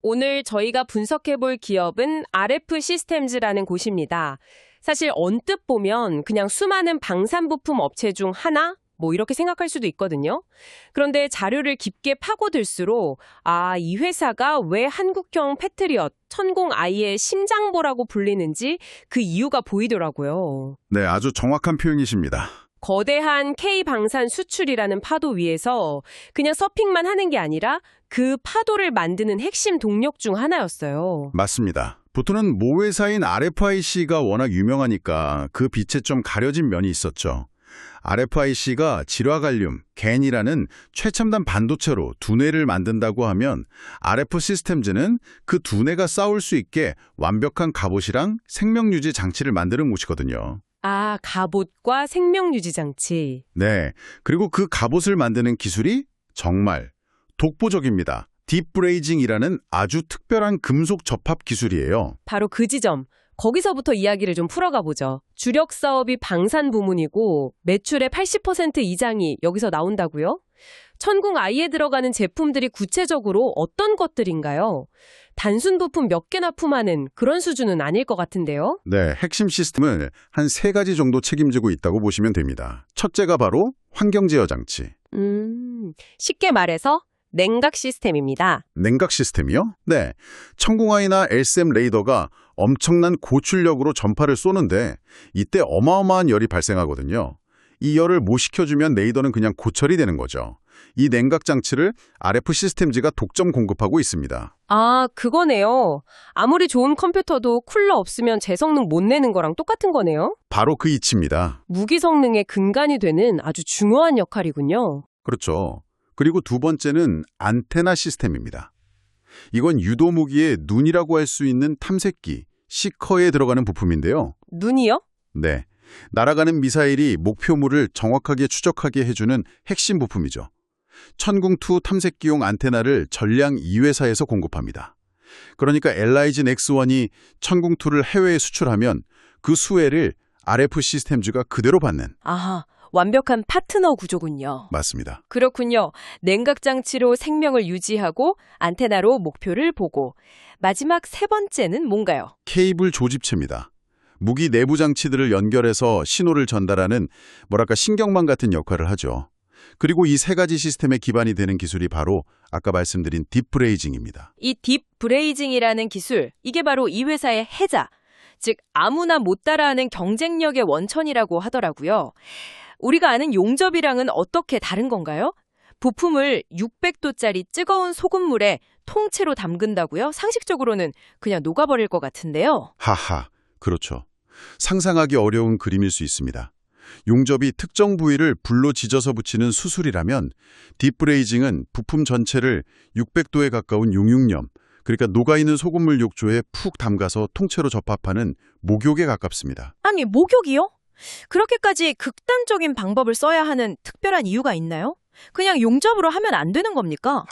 오늘 저희가 분석해볼 기업은 RF 시스템즈라는 곳입니다. 사실 언뜻 보면 그냥 수많은 방산부품 업체 중 하나? 이렇게 생각할 수도 있거든요. 그런데 자료를 깊게 파고들수록 이 회사가 왜 한국형 패트리엇, 천공I의 심장보라고 불리는지 그 이유가 보이더라고요. 네, 아주 정확한 표현이십니다. 거대한 K방산 수출이라는 파도 위에서 그냥 서핑만 하는 게 아니라 그 파도를 만드는 핵심 동력 중 하나였어요. 맞습니다. 보통은 모 회사인 RFIC가 워낙 유명하니까 그 빛에 좀 가려진 면이 있었죠. RFIC가 질화갈륨, 겐이라는 최첨단 반도체로 두뇌를 만든다고 하면 RF 시스템즈는 그 두뇌가 싸울 수 있게 완벽한 갑옷이랑 생명유지 장치를 만드는 곳이거든요. 갑옷과 생명유지 장치. 네, 그리고 그 갑옷을 만드는 기술이 정말 독보적입니다. 딥브레이징이라는 아주 특별한 금속 접합 기술이에요. 바로 그 지점. 거기서부터 이야기를 좀 풀어가 보죠. 주력 사업이 방산 부문이고 매출의 80% 이상이 여기서 나온다고요? 천공I에 들어가는 제품들이 구체적으로 어떤 것들인가요? 단순 부품 몇 개나 품하는 그런 수준은 아닐 것 같은데요? 네, 핵심 시스템을 한 3가지 정도 책임지고 있다고 보시면 됩니다. 첫째가 바로 환경제어 장치. 쉽게 말해서 냉각 시스템입니다. 냉각 시스템이요? 네, 천공I나 LSM 레이더가 엄청난 고출력으로 전파를 쏘는데 이때 어마어마한 열이 발생하거든요. 이 열을 못 식혀주면 레이더는 그냥 고철이 되는 거죠. 이 냉각 장치를 RF 시스템즈가 독점 공급하고 있습니다. 그거네요. 아무리 좋은 컴퓨터도 쿨러 없으면 제 성능 못 내는 거랑 똑같은 거네요. 바로 그 이치입니다. 무기 성능의 근간이 되는 아주 중요한 역할이군요. 그렇죠. 그리고 두 번째는 안테나 시스템입니다. 이건 유도 무기의 눈이라고 할 수 있는 탐색기, 시커에 들어가는 부품인데요. 눈이요? 네, 날아가는 미사일이 목표물을 정확하게 추적하게 해주는 핵심 부품이죠. 천궁2 탐색기용 안테나를 전량 이 회사에서 공급합니다. 그러니까 LIG X1이 천궁2를 해외에 수출하면 그 수혜를 RF 시스템즈가 그대로 받는. 완벽한 파트너 구조군요. 맞습니다. 그렇군요. 냉각 장치로 생명을 유지하고 안테나로 목표를 보고. 마지막 세 번째는 뭔가요? 케이블 조집체입니다. 무기 내부 장치들을 연결해서 신호를 전달하는 신경망 같은 역할을 하죠. 그리고 이 3가지 시스템의 기반이 되는 기술이 바로 아까 말씀드린 딥브레이징입니다. 이 딥브레이징이라는 기술, 이게 바로 이 회사의 해자, 즉 아무나 못 따라하는 경쟁력의 원천이라고 하더라고요. 우리가 아는 용접이랑은 어떻게 다른 건가요? 부품을 600도짜리 뜨거운 소금물에 통째로 담근다고요? 상식적으로는 그냥 녹아버릴 것 같은데요. 하하, 그렇죠. 상상하기 어려운 그림일 수 있습니다. 용접이 특정 부위를 불로 지져서 붙이는 수술이라면 딥브레이징은 부품 전체를 600도에 가까운 용융염, 그러니까 녹아있는 소금물 욕조에 푹 담가서 통째로 접합하는 목욕에 가깝습니다. 아니, 목욕이요? 그렇게까지 극단적인 방법을 써야 하는 특별한 이유가 있나요? 그냥 용접으로 하면 안 되는 겁니까?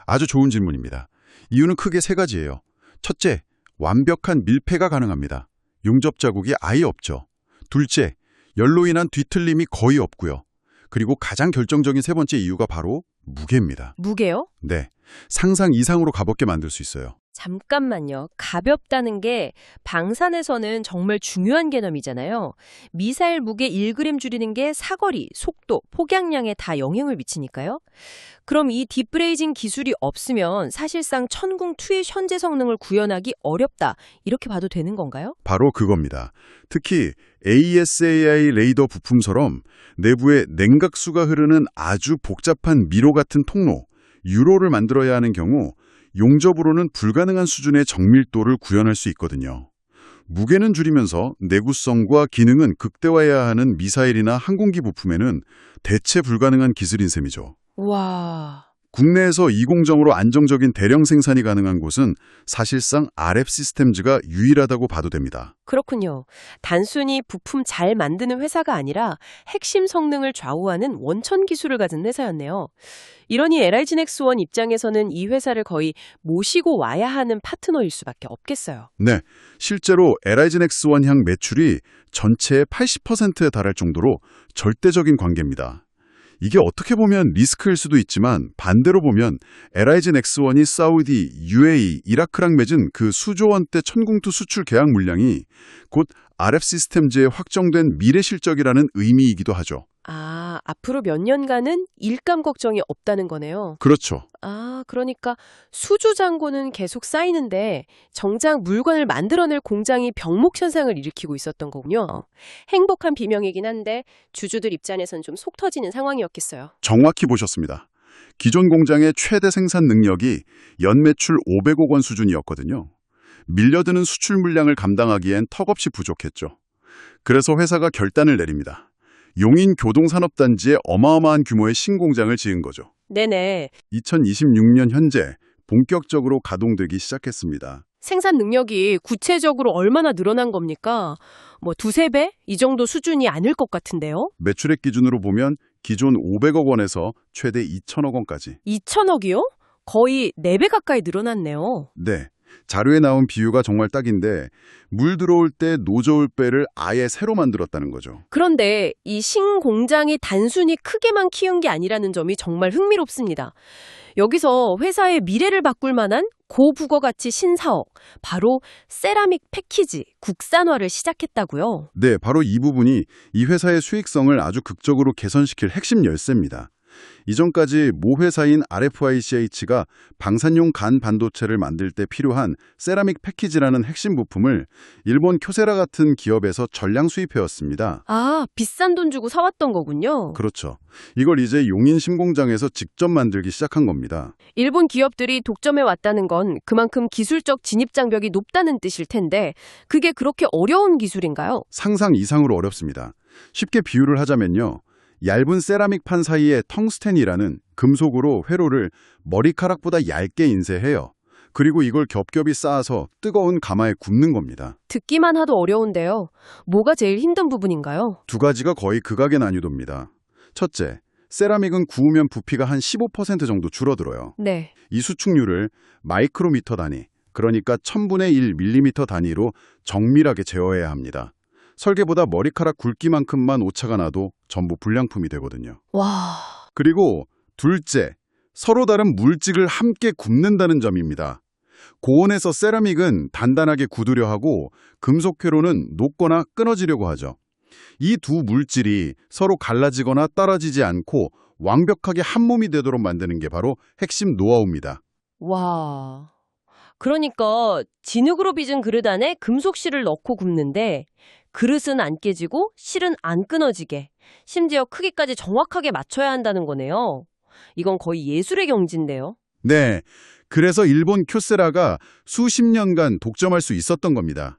아주 좋은 질문입니다. 이유는 크게 3가지예요. 첫째, 완벽한 밀폐가 가능합니다. 용접 자국이 아예 없죠. 둘째, 열로 인한 뒤틀림이 거의 없고요. 그리고 가장 결정적인 3번째 이유가 바로 무게입니다. 무게요? 네, 상상 이상으로 가볍게 만들 수 있어요. 잠깐만요. 가볍다는 게 방산에서는 정말 중요한 개념이잖아요. 미사일 무게 1g 줄이는 게 사거리, 속도, 폭약량에 다 영향을 미치니까요. 그럼 이 딥브레이징 기술이 없으면 사실상 천궁2의 현재 성능을 구현하기 어렵다. 이렇게 봐도 되는 건가요? 바로 그겁니다. 특히 ASAI 레이더 부품처럼 내부에 냉각수가 흐르는 아주 복잡한 미로 같은 통로, 유로를 만들어야 하는 경우 용접으로는 불가능한 수준의 정밀도를 구현할 수 있거든요. 무게는 줄이면서 내구성과 기능은 극대화해야 하는 미사일이나 항공기 부품에는 대체 불가능한 기술인 셈이죠. 와... 국내에서 이 공정으로 안정적인 대량 생산이 가능한 곳은 사실상 RF 시스템즈가 유일하다고 봐도 됩니다. 그렇군요. 단순히 부품 잘 만드는 회사가 아니라 핵심 성능을 좌우하는 원천 기술을 가진 회사였네요. 이러니 LIG X1 입장에서는 이 회사를 거의 모시고 와야 하는 파트너일 수밖에 없겠어요. 네, 실제로 LIG X1 향 매출이 전체의 80%에 달할 정도로 절대적인 관계입니다. 이게 어떻게 보면 리스크일 수도 있지만 반대로 보면 LIG 넥스원이 사우디, UAE, 이라크랑 맺은 그 수조 원대 천궁투 수출 계약 물량이 곧 RF 시스템즈의 확정된 미래 실적이라는 의미이기도 하죠. 아, 앞으로 몇 년간은 일감 걱정이 없다는 거네요. 그렇죠. 아, 그러니까 수주 잔고는 계속 쌓이는데 정작 물건을 만들어낼 공장이 병목 현상을 일으키고 있었던 거군요. 행복한 비명이긴 한데 주주들 입장에선 좀 속 터지는 상황이었겠어요. 정확히 보셨습니다. 기존 공장의 최대 생산 능력이 연 매출 500억 원 수준이었거든요. 밀려드는 수출 물량을 감당하기엔 턱없이 부족했죠. 그래서 회사가 결단을 내립니다. 용인 교동산업단지에 어마어마한 규모의 신공장을 지은 거죠. 네네. 2026년 현재 본격적으로 가동되기 시작했습니다. 생산 능력이 구체적으로 얼마나 늘어난 겁니까? 뭐 두세 배? 이 정도 수준이 아닐 것 같은데요? 매출액 기준으로 보면 기존 500억 원에서 최대 2천억 원까지. 2천억이요? 거의 4배 가까이 늘어났네요. 네. 자료에 나온 비유가 정말 딱인데 물 들어올 때 노저울 배를 아예 새로 만들었다는 거죠. 그런데 이 신공장이 단순히 크게만 키운 게 아니라는 점이 정말 흥미롭습니다. 여기서 회사의 미래를 바꿀 만한 고부가가치 신사업, 바로 세라믹 패키지, 국산화를 시작했다고요. 네, 바로 이 부분이 이 회사의 수익성을 아주 극적으로 개선시킬 핵심 열쇠입니다. 이전까지 모 회사인 RFICH가 방산용 간 반도체를 만들 때 필요한 세라믹 패키지라는 핵심 부품을 일본 쿄세라 같은 기업에서 전량 수입해왔습니다. 아, 비싼 돈 주고 사왔던 거군요. 그렇죠. 이걸 이제 용인 신공장에서 직접 만들기 시작한 겁니다. 일본 기업들이 독점해 왔다는 건 그만큼 기술적 진입 장벽이 높다는 뜻일 텐데 그게 그렇게 어려운 기술인가요? 상상 이상으로 어렵습니다. 쉽게 비유를 하자면요. 얇은 세라믹 판 사이에 텅스텐이라는 금속으로 회로를 머리카락보다 얇게 인쇄해요. 그리고 이걸 겹겹이 쌓아서 뜨거운 가마에 굽는 겁니다. 듣기만 하도 어려운데요. 뭐가 제일 힘든 부분인가요? 두 가지가 거의 극악의 난이도입니다. 첫째, 세라믹은 구우면 부피가 한 15% 정도 줄어들어요. 네. 이 수축률을 마이크로미터 단위, 그러니까 1000분의 1 밀리미터 단위로 정밀하게 제어해야 합니다. 설계보다 머리카락 굵기만큼만 오차가 나도 전부 불량품이 되거든요. 와, 그리고 둘째, 서로 다른 물질을 함께 굽는다는 점입니다. 고온에서 세라믹은 단단하게 굳으려 하고 금속 회로는 녹거나 끊어지려고 하죠. 이 두 물질이 서로 갈라지거나 떨어지지 않고 완벽하게 한 몸이 되도록 만드는 게 바로 핵심 노하우입니다. 와. 그러니까 진흙으로 빚은 그릇 안에 금속실을 넣고 굽는데 그릇은 안 깨지고 실은 안 끊어지게 심지어 크기까지 정확하게 맞춰야 한다는 거네요. 이건 거의 예술의 경지인데요. 네, 그래서 일본 쿄세라가 수십 년간 독점할 수 있었던 겁니다.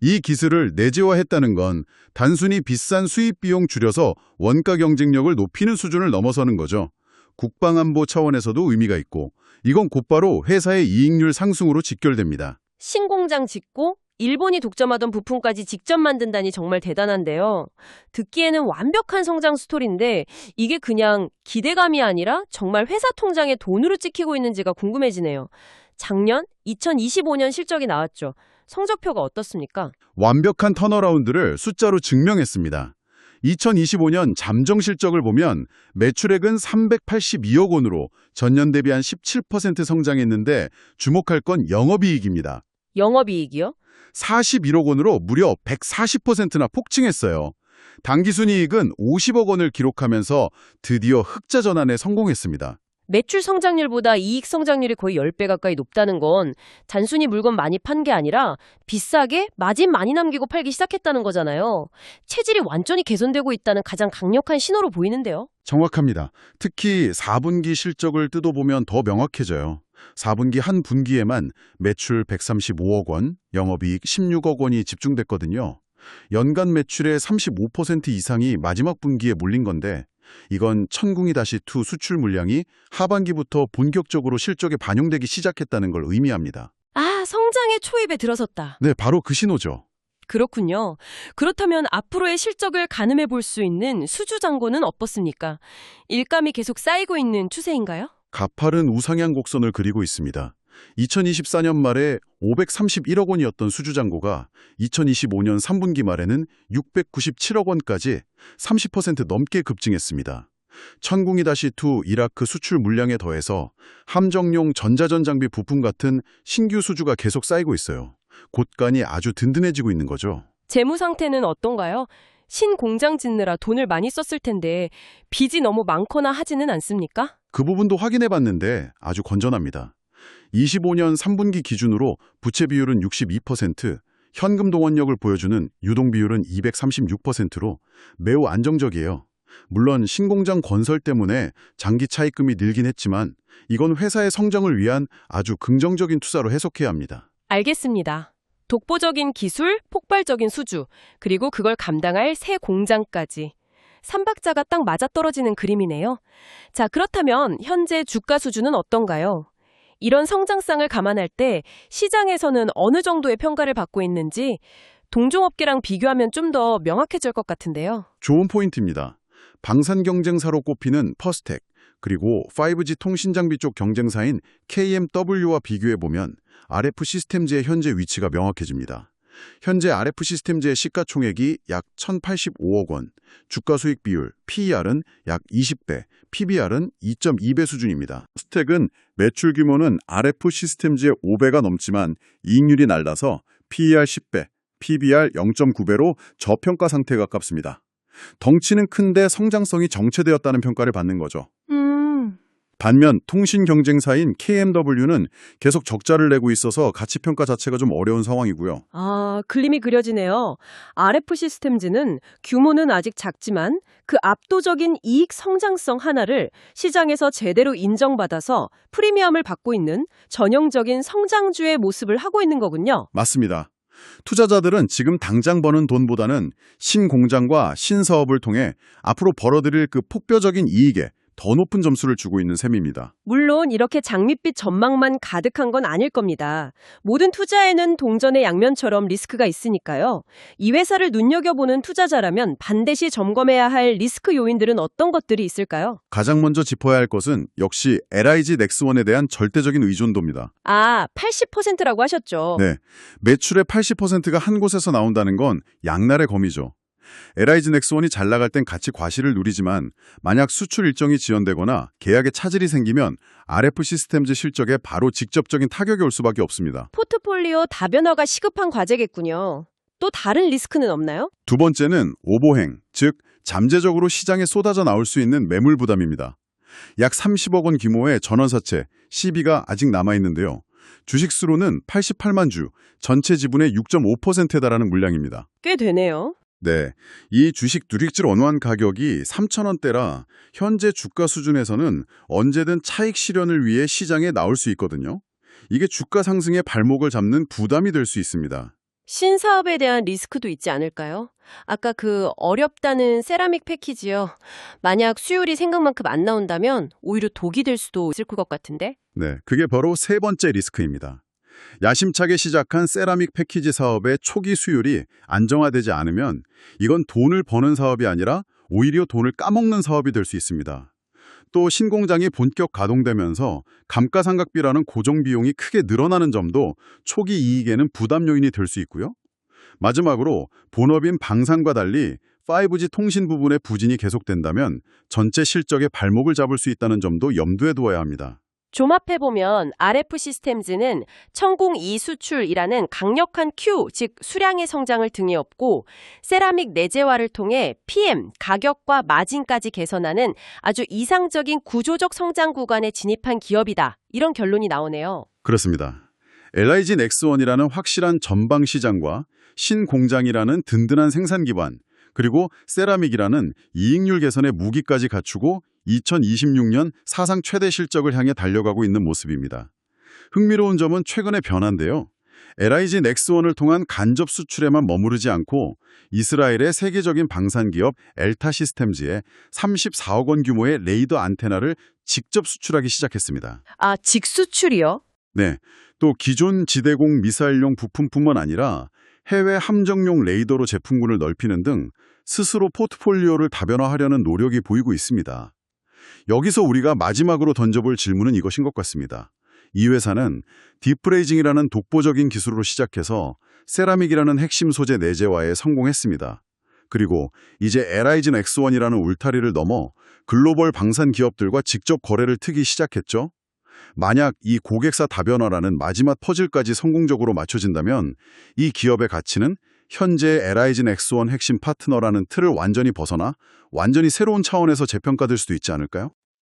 이 기술을 내재화했다는 건 단순히 비싼 수입 비용 줄여서 원가 경쟁력을 높이는 수준을 넘어서는 거죠. 국방안보 차원에서도 의미가 있고 이건 곧바로 회사의 이익률 상승으로 직결됩니다. 신공장 짓고 일본이 독점하던 부품까지 직접 만든다니 정말 대단한데요. 듣기에는 완벽한 성장 스토리인데 이게 그냥 기대감이 아니라 정말 회사 통장에 돈으로 찍히고 있는지가 궁금해지네요. 작년 2025년 실적이 나왔죠. 성적표가 어떻습니까? 완벽한 턴어라운드를 숫자로 증명했습니다. 2025년 잠정 실적을 보면 매출액은 382억 원으로 전년 대비 한 17% 성장했는데 주목할 건 영업이익입니다. 영업이익이요? 41억 원으로 무려 140%나 폭증했어요. 당기순이익은 50억 원을 기록하면서 드디어 흑자 전환에 성공했습니다. 매출 성장률보다 이익 성장률이 거의 10배 가까이 높다는 건 단순히 물건 많이 판 게 아니라 비싸게 마진 많이 남기고 팔기 시작했다는 거잖아요. 체질이 완전히 개선되고 있다는 가장 강력한 신호로 보이는데요. 정확합니다. 특히 4분기 실적을 뜯어보면 더 명확해져요. 4분기 한 분기에만 매출 135억 원, 영업이익 16억 원이 집중됐거든요. 연간 매출의 35% 이상이 마지막 분기에 몰린 건데 이건 천궁이-2 수출 물량이 하반기부터 본격적으로 실적에 반영되기 시작했다는 걸 의미합니다. 아, 성장의 초입에 들어섰다. 네, 바로 그 신호죠. 그렇군요. 그렇다면 앞으로의 실적을 가늠해 볼 수 있는 수주 잔고는 어떻습니까? 일감이 계속 쌓이고 있는 추세인가요? 가파른 우상향 곡선을 그리고 있습니다. 2024년 말에 531억 원이었던 수주잔고가 2025년 3분기 말에는 697억 원까지 30% 넘게 급증했습니다. 천궁이-2 이라크 수출 물량에 더해서 함정용 전자전 장비 부품 같은 신규 수주가 계속 쌓이고 있어요. 곳간이 아주 든든해지고 있는 거죠. 재무 상태는 어떤가요? 신공장 짓느라 돈을 많이 썼을 텐데 빚이 너무 많거나 하지는 않습니까? 그 부분도 확인해 봤는데 아주 건전합니다. 25년 3분기 기준으로 부채 비율은 62%, 현금 동원력을 보여주는 유동 비율은 236%로 매우 안정적이에요. 물론 신공장 건설 때문에 장기 차입금이 늘긴 했지만 이건 회사의 성장을 위한 아주 긍정적인 투자로 해석해야 합니다. 알겠습니다. 독보적인 기술, 폭발적인 수주, 그리고 그걸 감당할 새 공장까지. 삼박자가 딱 맞아떨어지는 그림이네요. 자, 그렇다면 현재 주가 수준은 어떤가요? 이런 성장성을 감안할 때 시장에서는 어느 정도의 평가를 받고 있는지 동종업계랑 비교하면 좀 더 명확해질 것 같은데요. 좋은 포인트입니다. 방산 경쟁사로 꼽히는 퍼스텍, 그리고 5G 통신장비 쪽 경쟁사인 KMW와 비교해보면 RF 시스템즈의 현재 위치가 명확해집니다. 현재 RF 시스템즈의 시가총액이 약 1,085억 원, 주가 수익 비율 PER은 약 20배, PBR은 2.2배 수준입니다. 스택은 매출 규모는 RF 시스템즈의 5배가 넘지만 이익률이 낮아서 PER 10배, PBR 0.9배로 저평가 상태에 가깝습니다. 덩치는 큰데 성장성이 정체되었다는 평가를 받는 거죠. 반면 통신 경쟁사인 KMW는 계속 적자를 내고 있어서 가치평가 자체가 좀 어려운 상황이고요. 아, 그림이 그려지네요. RF 시스템즈는 규모는 아직 작지만 그 압도적인 이익 성장성 하나를 시장에서 제대로 인정받아서 프리미엄을 받고 있는 전형적인 성장주의 모습을 하고 있는 거군요. 맞습니다. 투자자들은 지금 당장 버는 돈보다는 신공장과 신사업을 통해 앞으로 벌어들일 그 폭발적인 이익에 더 높은 점수를 주고 있는 셈입니다. 물론 이렇게 장밋빛 전망만 가득한 건 아닐 겁니다. 모든 투자에는 동전의 양면처럼 리스크가 있으니까요. 이 회사를 눈여겨보는 투자자라면 반드시 점검해야 할 리스크 요인들은 어떤 것들이 있을까요? 가장 먼저 짚어야 할 것은 역시 LIG 넥스원에 대한 절대적인 의존도입니다. 아, 80%라고 하셨죠. 네, 매출의 80%가 한 곳에서 나온다는 건 양날의 검이죠. LIG 넥스원이 잘 나갈 땐 같이 과실을 누리지만 만약 수출 일정이 지연되거나 계약에 차질이 생기면 RF 시스템즈 실적에 바로 직접적인 타격이 올 수밖에 없습니다. 포트폴리오 다변화가 시급한 과제겠군요. 또 다른 리스크는 없나요? 두 번째는 오버행, 즉 잠재적으로 시장에 쏟아져 나올 수 있는 매물 부담입니다. 약 30억 원 규모의 전원사채, CB가 아직 남아있는데요. 주식수로는 88만 주, 전체 지분의 6.5%에 달하는 물량입니다. 꽤 되네요. 네, 이 주식 누리질 원환 가격이 3,000원대라 현재 주가 수준에서는 언제든 차익 실현을 위해 시장에 나올 수 있거든요. 이게 주가 상승의 발목을 잡는 부담이 될 수 있습니다. 신사업에 대한 리스크도 있지 않을까요? 아까 그 어렵다는 세라믹 패키지요. 만약 수율이 생각만큼 안 나온다면 오히려 독이 될 수도 있을 것 같은데? 네, 그게 바로 세 번째 리스크입니다. 야심차게 시작한 세라믹 패키지 사업의 초기 수율이 안정화되지 않으면 이건 돈을 버는 사업이 아니라 오히려 돈을 까먹는 사업이 될 수 있습니다. 또 신공장이 본격 가동되면서 감가상각비라는 고정 비용이 크게 늘어나는 점도 초기 이익에는 부담 요인이 될 수 있고요. 마지막으로 본업인 방산과 달리 5G 통신 부분의 부진이 계속된다면 전체 실적의 발목을 잡을 수 있다는 점도 염두에 두어야 합니다. 종합해보면 RF 시스템즈는 천궁2 수출이라는 강력한 Q, 즉 수량의 성장을 등에 업고 세라믹 내재화를 통해 PM, 가격과 마진까지 개선하는 아주 이상적인 구조적 성장 구간에 진입한 기업이다. 이런 결론이 나오네요. 그렇습니다. LIG 넥스원이라는 확실한 전방 시장과 신공장이라는 든든한 생산 기반, 그리고 세라믹이라는 이익률 개선의 무기까지 갖추고 2026년 사상 최대 실적을 향해 달려가고 있는 모습입니다. 흥미로운 점은 최근의 변화인데요. LIG 넥스원을 통한 간접 수출에만 머무르지 않고 이스라엘의 세계적인 방산기업 엘타 시스템즈에 34억 원 규모의 레이더 안테나를 직접 수출하기 시작했습니다. 아, 직수출이요? 네, 또 기존 지대공 미사일용 부품뿐만 아니라 해외 함정용 레이더로 제품군을 넓히는 등 스스로 포트폴리오를 다변화하려는 노력이 보이고 있습니다. 여기서 우리가 마지막으로 던져볼 질문은 이것인 것 같습니다. 이 회사는 디프레이징이라는 독보적인 기술로 시작해서 세라믹이라는 핵심 소재 내재화에 성공했습니다. 그리고 이제 에라이즌 X1이라는 울타리를 넘어 글로벌 방산 기업들과 직접 거래를 트기 시작했죠. 만약 이 고객사 다변화라는 마지막 퍼즐까지 성공적으로 맞춰진다면 이 기업의 가치는 현재 에라이즌 X1 핵심 파트너라는 틀을 완전히 벗어나 완전히 새로운 차원에서 재평가될 수도 있지 않을까요?